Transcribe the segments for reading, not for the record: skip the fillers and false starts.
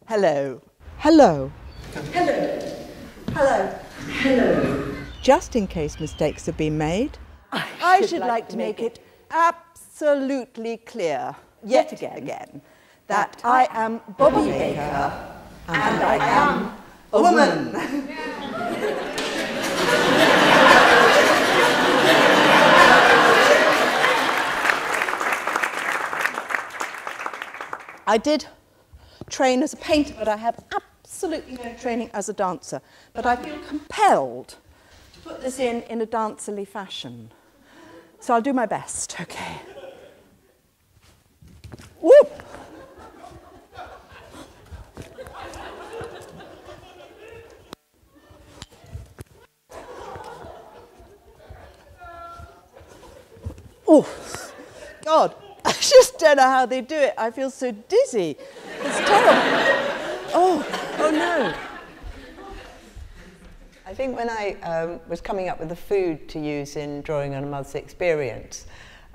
Hello. Hello. Hello. Hello. Hello. Just in case mistakes have been made, I should like to make it absolutely clear, yet again, that I am Bobby Baker, and I am a woman. I did train as a painter, but I have absolutely no training as a dancer. But I feel compelled to put this in a dancerly fashion. So I'll do my best, okay? Whoop! Oh, God. I just don't know how they do it. I feel so dizzy. It's terrible. Oh no. I think when I was coming up with the food to use in Drawing on a Mother's Experience,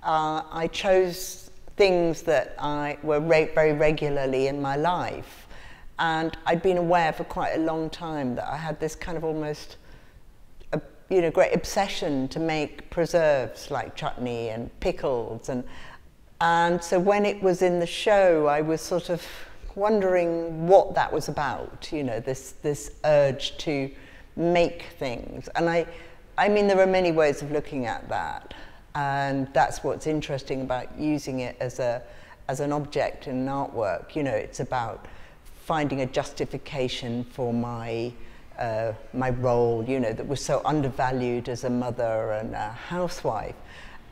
I chose things that were very regularly in my life. And I'd been aware for quite a long time that I had this kind of almost great obsession to make preserves like chutney and pickles. And so when it was in the show, I was sort of wondering what that was about, this urge to make things. And I mean, there are many ways of looking at that. And that's what's interesting about using it as an object in an artwork. It's about finding a justification for my role, that was so undervalued as a mother and a housewife.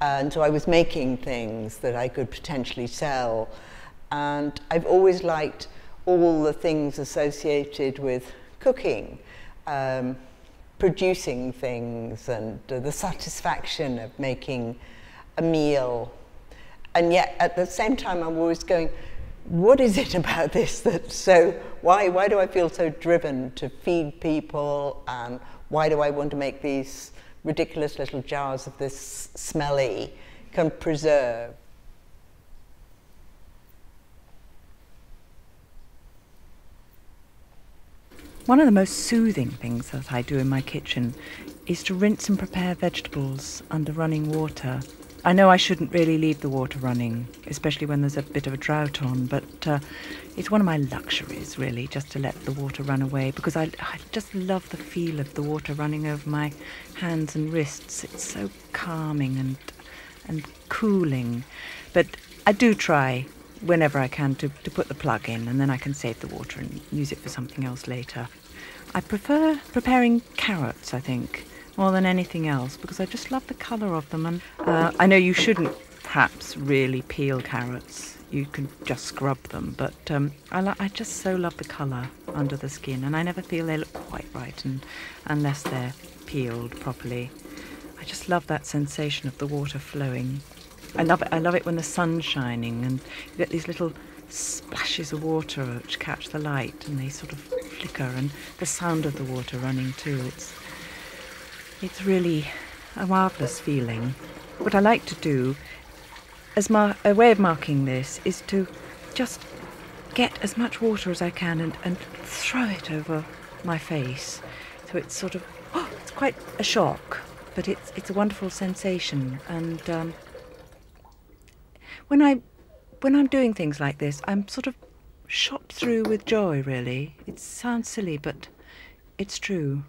And so I was making things that I could potentially sell. And I've always liked all the things associated with cooking, producing things, and the satisfaction of making a meal. And yet, at the same time, I'm always going, what is it about this that's so, why do I feel so driven to feed people, and why do I want to make these ridiculous little jars of this smelly kind of preserve? One of the most soothing things that I do in my kitchen is to rinse and prepare vegetables under running water. I know I shouldn't really leave the water running, especially when there's a bit of a drought on, but it's one of my luxuries, really, just to let the water run away, because I just love the feel of the water running over my hands and wrists. It's so calming and cooling. But I do try, whenever I can, to put the plug in, and then I can save the water and use it for something else later. I prefer preparing carrots, I think, more than anything else, because I just love the colour of them. And I know you shouldn't perhaps really peel carrots. You can just scrub them, but I just so love the colour under the skin, and I never feel they look quite right unless they're peeled properly. I just love that sensation of the water flowing. I love it when the sun's shining and you get these little splashes of water which catch the light and they sort of flicker, and the sound of the water running too. It's really a marvellous feeling. What I like to do as a way of marking this is to just get as much water as I can and throw it over my face. So it's sort of, it's quite a shock, but it's a wonderful sensation. And when I'm doing things like this, I'm sort of shot through with joy, really. It sounds silly, but it's true.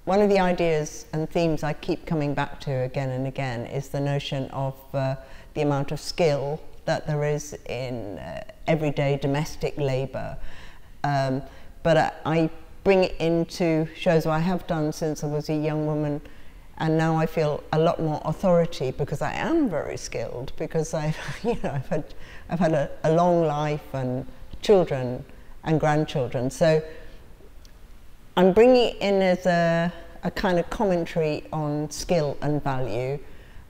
One of the ideas and themes I keep coming back to again and again is the notion of the amount of skill that there is in everyday domestic labour. But I bring it into shows I have done since I was a young woman, and now I feel a lot more authority because I am very skilled, because I've had a long life and children and grandchildren. So I'm bringing it in as a kind of commentary on skill and value,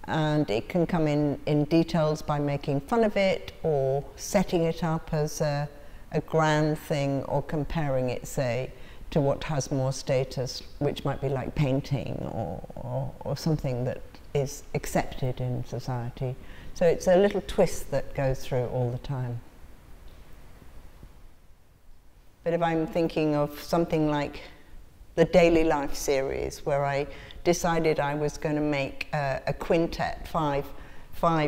and it can come in details by making fun of it or setting it up as a grand thing, or comparing it, say, to what has more status, which might be like painting or something that is accepted in society. So it's a little twist that goes through all the time. But if I'm thinking of something like the Daily Life series, where I decided I was going to make a quintet, five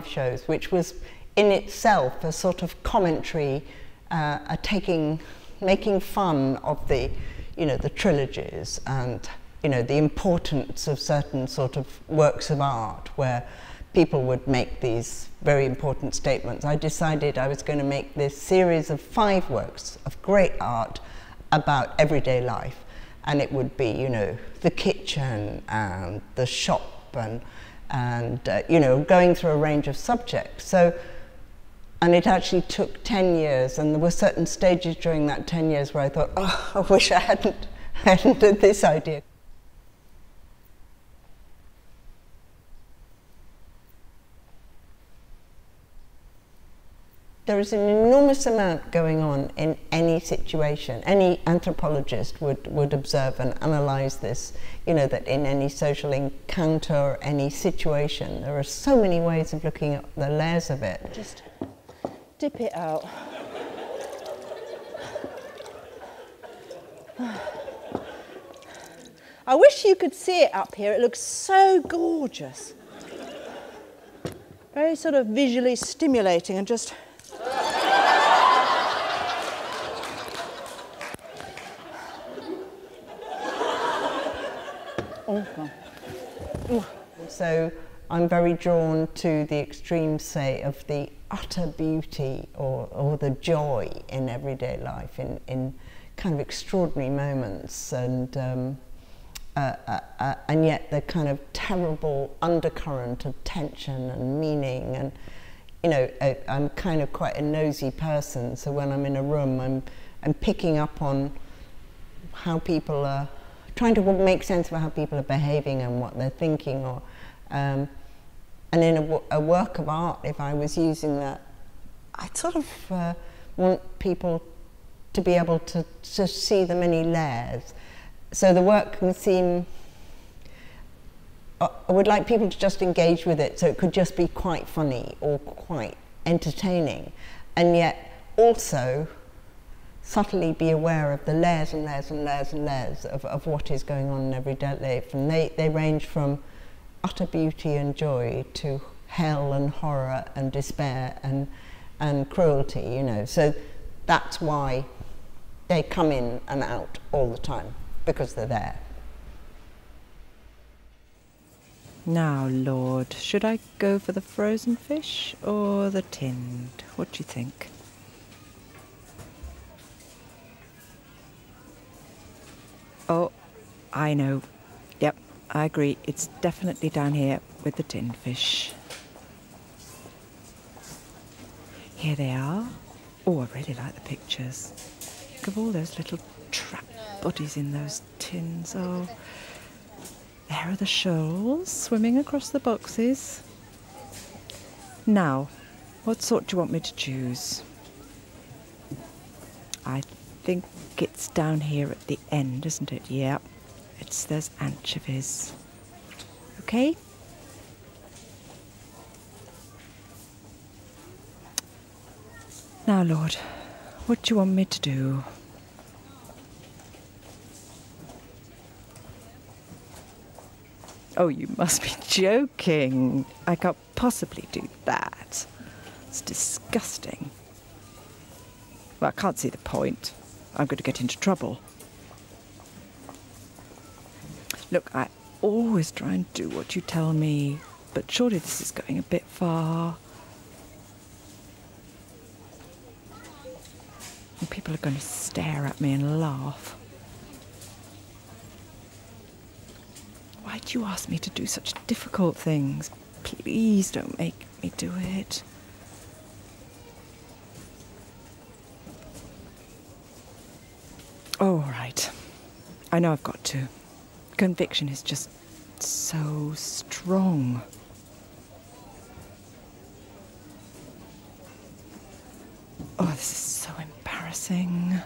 shows, which was in itself a sort of commentary, making fun of the trilogies and, the importance of certain sort of works of art where people would make these very important statements. I decided I was going to make this series of 5 works of great art about everyday life. And it would be, the kitchen and the shop and going through a range of subjects. And it actually took 10 years, and there were certain stages during that 10 years where I thought, oh, I wish I hadn't had this idea. There is an enormous amount going on in any situation. Any anthropologist would observe and analyse this, that in any social encounter or any situation, there are so many ways of looking at the layers of it. Just dip it out. I wish you could see it up here. It looks so gorgeous. Very sort of visually stimulating and just... So I'm very drawn to the extremes, say, of the utter beauty or the joy in everyday life, in kind of extraordinary moments, and yet the kind of terrible undercurrent of tension and meaning. And I'm kind of quite a nosy person, so when I'm in a room, I'm picking up on how people are trying to make sense of how people are behaving and what they're thinking, and in a work of art, if I was using that, I'd sort of want people to be able to see the many layers. So the work can seem, I would like people to just engage with it, so it could just be quite funny or quite entertaining, and yet also subtly be aware of the layers and layers and layers and layers of what is going on in everyday life. And they range from utter beauty and joy to hell and horror and despair and cruelty, So that's why they come in and out all the time, because they're there. Now, Lord, should I go for the frozen fish or the tinned? What do you think? Oh, I know. Yep, I agree. It's definitely down here with the tinned fish. Here they are. Oh, I really like the pictures. Look at all those little trap bodies in those tins. Oh, there are the shoals swimming across the boxes. Now, what sort do you want me to choose? I think it's down here at the end, isn't it? Yep. There's anchovies. Okay. Now, Lord, what do you want me to do? Oh, you must be joking. I can't possibly do that. It's disgusting. Well, I can't see the point. I'm going to get into trouble. Look, I always try and do what you tell me, but surely this is going a bit far. And people are going to stare at me and laugh. Why do you ask me to do such difficult things? Please don't make me do it. All right. I know I've got to. Conviction is just so strong. Oh, this is so embarrassing.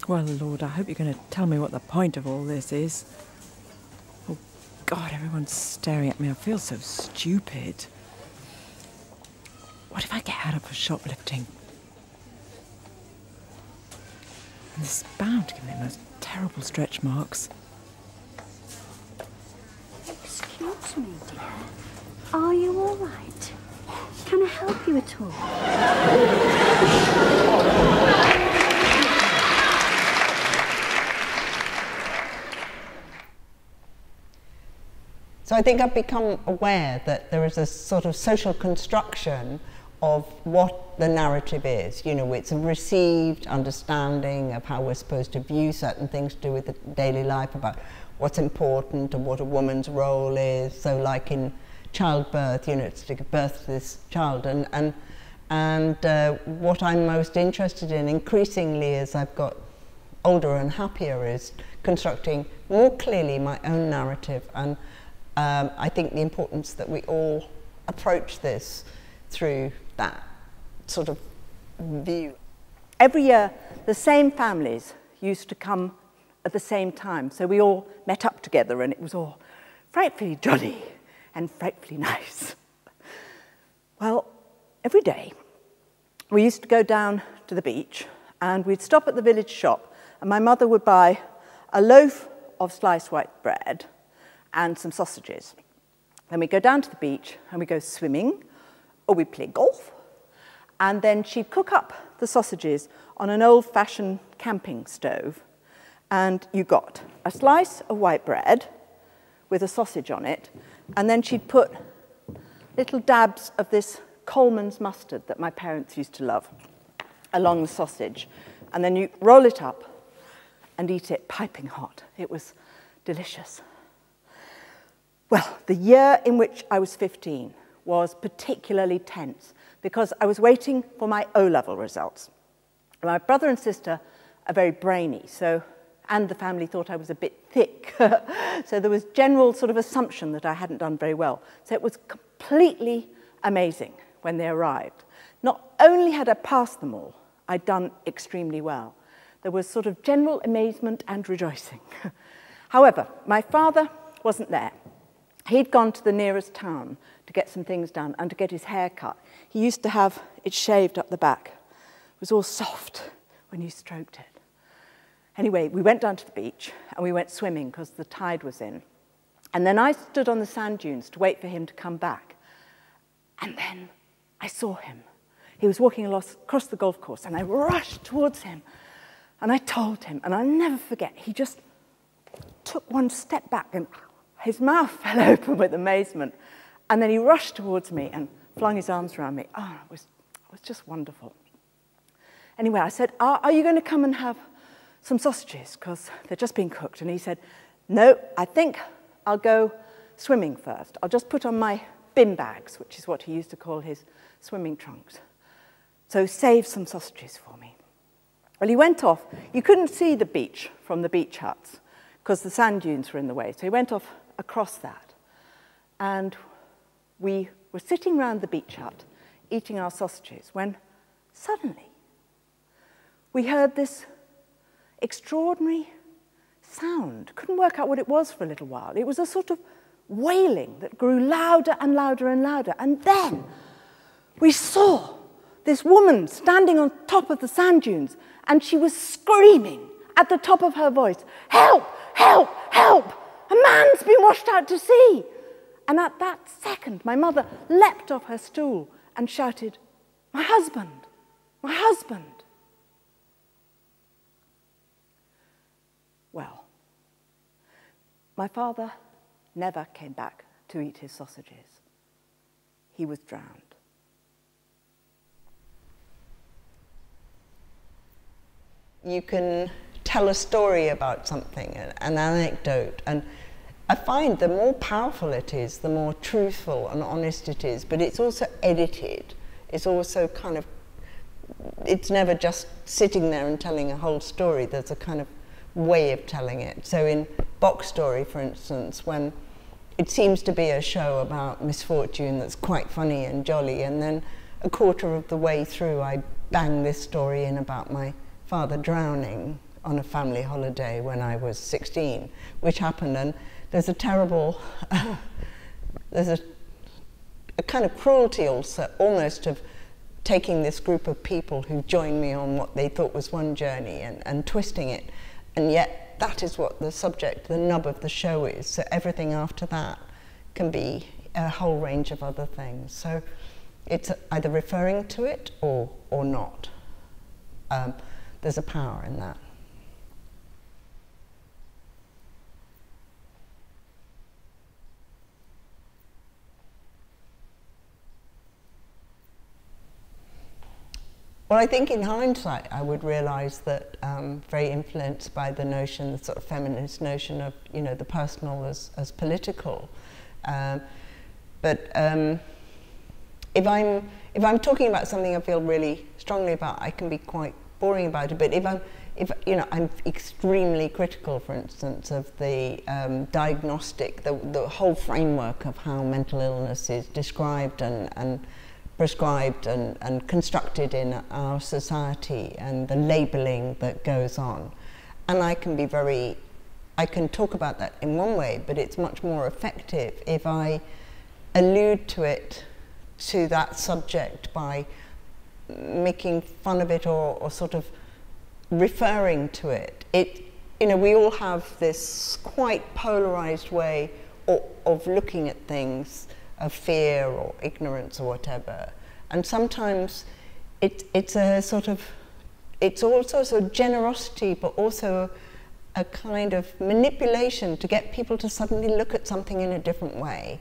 Well, Lord, I hope you're going to tell me what the point of all this is. Oh, God, everyone's staring at me. I feel so stupid. What if I get out for shoplifting? And this is bound to give me those terrible stretch marks. Excuse me, dear. Are you all right? Can I help you at all? So I think I've become aware that there is a sort of social construction of what the narrative is. You know, it's a received understanding of how we're supposed to view certain things to do with the daily life, about what's important and what a woman's role is. So like in childbirth, you know, it's to give birth to this child. And what I'm most interested in increasingly as I've got older and happier is constructing more clearly my own narrative. And I think the importance that we all approach this through that sort of view. Every year, the same families used to come at the same time, so we all met up together and it was all frightfully jolly and frightfully nice. Well, every day, we used to go down to the beach and we'd stop at the village shop and my mother would buy a loaf of sliced white bread and some sausages. Then we'd go down to the beach and we'd go swimming, or we'd play golf, and then she'd cook up the sausages on an old-fashioned camping stove, and you got a slice of white bread with a sausage on it, and then she'd put little dabs of this Coleman's mustard that my parents used to love along the sausage, and then you roll it up and eat it piping hot. It was delicious. Well, the year in which I was 15 was particularly tense because I was waiting for my O-level results. My brother and sister are very brainy, and the family thought I was a bit thick. So there was general sort of assumption that I hadn't done very well. So it was completely amazing when they arrived. Not only had I passed them all, I'd done extremely well. There was sort of general amazement and rejoicing. However, my father wasn't there. He'd gone to the nearest town to get some things done and to get his hair cut. He used to have it shaved up the back. It was all soft when you stroked it. Anyway, we went down to the beach and we went swimming because the tide was in. And then I stood on the sand dunes to wait for him to come back. And then I saw him. He was walking across the golf course and I rushed towards him. And I told him, and I'll never forget, he just took one step back and his mouth fell open with amazement. And then he rushed towards me and flung his arms around me. Oh, it was just wonderful. Anyway, I said, are you going to come and have some sausages? Because they're just being cooked. And he said, no, I think I'll go swimming first. I'll just put on my bin bags, which is what he used to call his swimming trunks. So save some sausages for me. Well, he went off. You couldn't see the beach from the beach huts because the sand dunes were in the way. So he went off across that. And we were sitting round the beach hut, eating our sausages, when suddenly we heard this extraordinary sound. Couldn't work out what it was for a little while. It was a sort of wailing that grew louder and louder and louder. And then we saw this woman standing on top of the sand dunes, and she was screaming at the top of her voice, "Help! Help! Help! A man's been washed out to sea!" And at that second, my mother leapt off her stool and shouted, "My husband! My husband!" Well, my father never came back to eat his sausages. He was drowned. You can tell a story about something, an anecdote, and I find the more powerful it is, the more truthful and honest it is, but it's also edited. It's also kind of, it's never just sitting there and telling a whole story. There's a kind of way of telling it. So in Box Story, for instance, when it seems to be a show about misfortune that's quite funny and jolly, and then a quarter of the way through I bang this story in about my father drowning, on a family holiday when I was 16, which happened, and there's a terrible, there's a kind of cruelty also, almost, of taking this group of people who joined me on what they thought was one journey and twisting it, and yet that is what the subject, the nub of the show is. So everything after that can be a whole range of other things. So it's either referring to it or not. There's a power in that. Well, I think in hindsight I would realise that very influenced by the notion, the sort of feminist notion of, you know, the personal as political. But if I'm talking about something I feel really strongly about, I can be quite boring about it. But if you know, I'm extremely critical, for instance, of the diagnostic, the whole framework of how mental illness is described and prescribed and constructed in our society, and the labelling that goes on. And I can talk about that in one way, but it's much more effective if I allude to that subject by making fun of it or sort of referring to it. You know, we all have this quite polarised way of looking at things, of fear or ignorance or whatever, and sometimes it's a sort of, it's also a sort of generosity, but also a kind of manipulation to get people to suddenly look at something in a different way.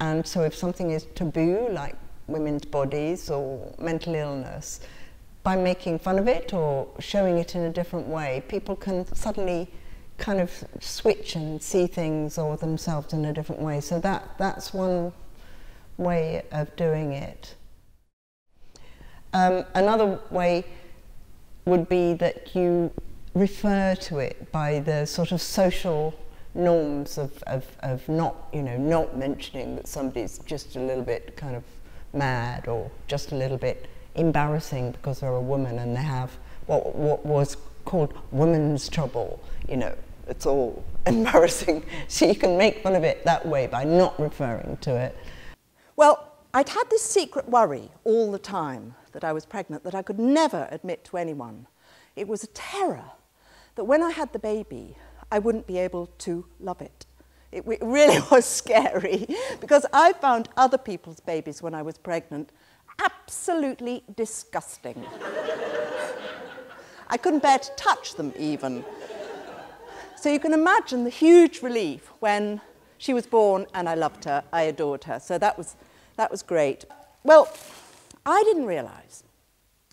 And so if something is taboo, like women's bodies or mental illness, by making fun of it or showing it in a different way, people can suddenly kind of switch and see things or themselves in a different way. So that's one way of doing it. Another way would be that you refer to it by the sort of social norms of not, you know, not mentioning that somebody's just a little bit kind of mad or just a little bit embarrassing because they're a woman and they have what was called women's trouble. You know, it's all embarrassing. So you can make fun of it that way by not referring to it. Well, I'd had this secret worry all the time that I was pregnant that I could never admit to anyone. It was a terror that when I had the baby, I wouldn't be able to love it. It really was scary, because I found other people's babies when I was pregnant absolutely disgusting. I couldn't bear to touch them even. So you can imagine the huge relief when she was born and I loved her, I adored her. So that was great. Well, I didn't realise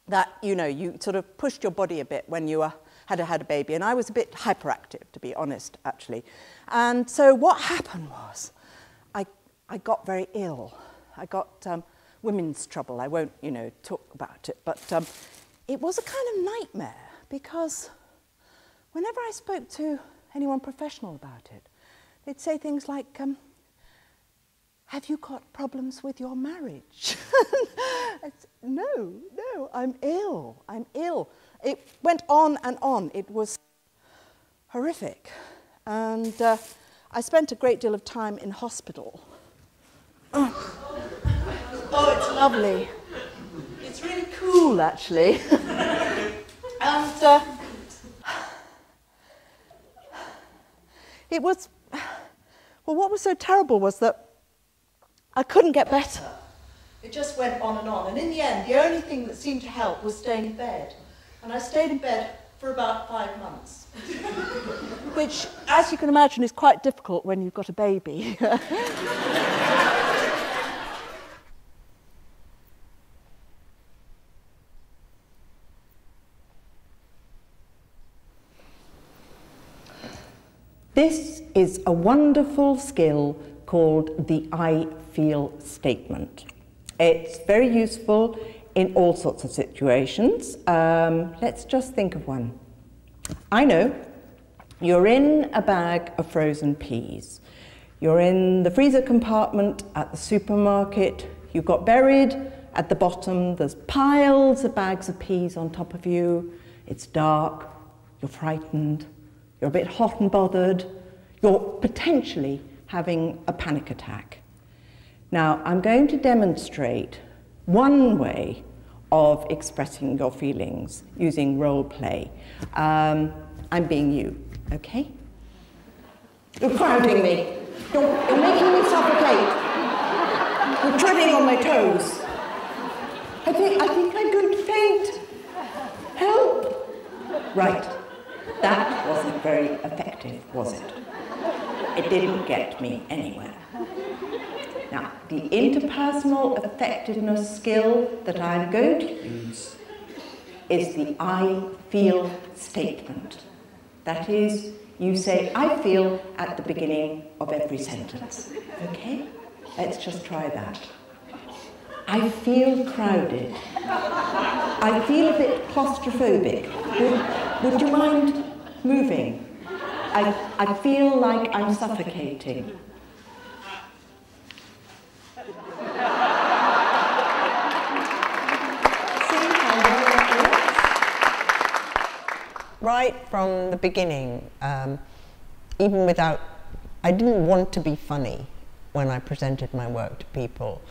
that, you know, you sort of pushed your body a bit when you had a baby, and I was a bit hyperactive, to be honest, actually. And so what happened was I got very ill. I got women's trouble. I won't, you know, talk about it, but it was a kind of nightmare, because whenever I spoke to anyone professional about it, they'd say things like, have you got problems with your marriage? No, I'm ill. It went on and on. It was horrific. And I spent a great deal of time in hospital. Oh, it's lovely. It's really cool, actually. And it was, well, what was so terrible was that I couldn't get better. It just went on. And in the end, the only thing that seemed to help was staying in bed. And I stayed in bed for about 5 months. Which, as you can imagine, is quite difficult when you've got a baby. This is a wonderful skill called the I feel statement. It's very useful in all sorts of situations. Let's just think of one. I know you're in a bag of frozen peas. You're in the freezer compartment at the supermarket. You've got buried at the bottom. There's piles of bags of peas on top of you. It's dark. you're frightened, you're a bit hot and bothered, you're potentially having a panic attack. Now, I'm going to demonstrate one way of expressing your feelings using role play. I'm being you, okay? You're crowding me. You're making me suffocate. You're treading on my toes. I think I'm going to faint. Help! Right. That wasn't very effective, was it? It didn't get me anywhere. Now, the interpersonal effectiveness skill that I'm going to use is the I feel statement. That is, you say I feel at the beginning of every sentence. Okay? Let's just try that. I feel crowded. I feel a bit claustrophobic. Would you mind moving? I feel like I'm suffocating. Right from the beginning, even without, I didn't want to be funny when I presented my work to people.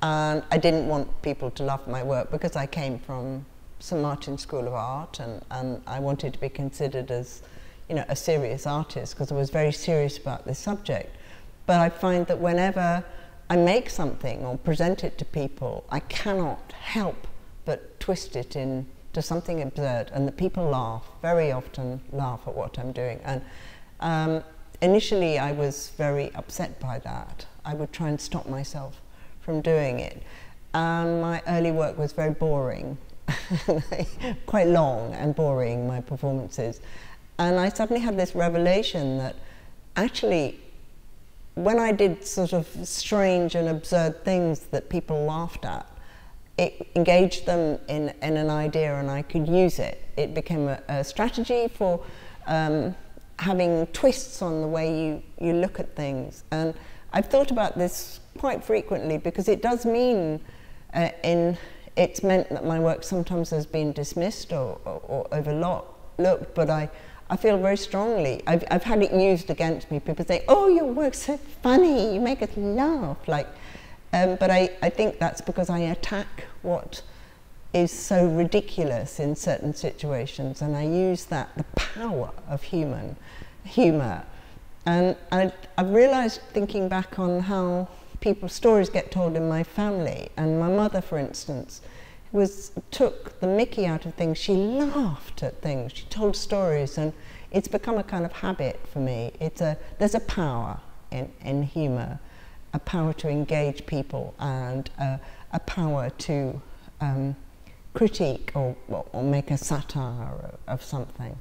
And I didn't want people to love my work because I came from St. Martin's School of Art, and I wanted to be considered as, you know, a serious artist because I was very serious about this subject. But I find that whenever I make something or present it to people, I cannot help but twist it into something absurd, and the people laugh, very often laugh at what I'm doing. And initially I was very upset by that. I would try and stop myself from doing it. And my early work was very boring, quite long and boring, my performances. And I suddenly had this revelation that actually, when I did sort of strange and absurd things that people laughed at, it engaged them in an idea and I could use it. It became a strategy for having twists on the way you look at things. And I've thought about this quite frequently because it does mean, it's meant that my work sometimes has been dismissed or overlooked, but I feel very strongly, I've had it used against me. People say, oh, your work's so funny, you make us laugh. But I think that's because I attack what is so ridiculous in certain situations, and I use the power of humour. And I've realised, thinking back on how stories get told in my family, and my mother, for instance, took the mickey out of things. She laughed at things, she told stories, and it's become a kind of habit for me. There's a power in humour, a power to engage people, and a power to critique or make a satire of something.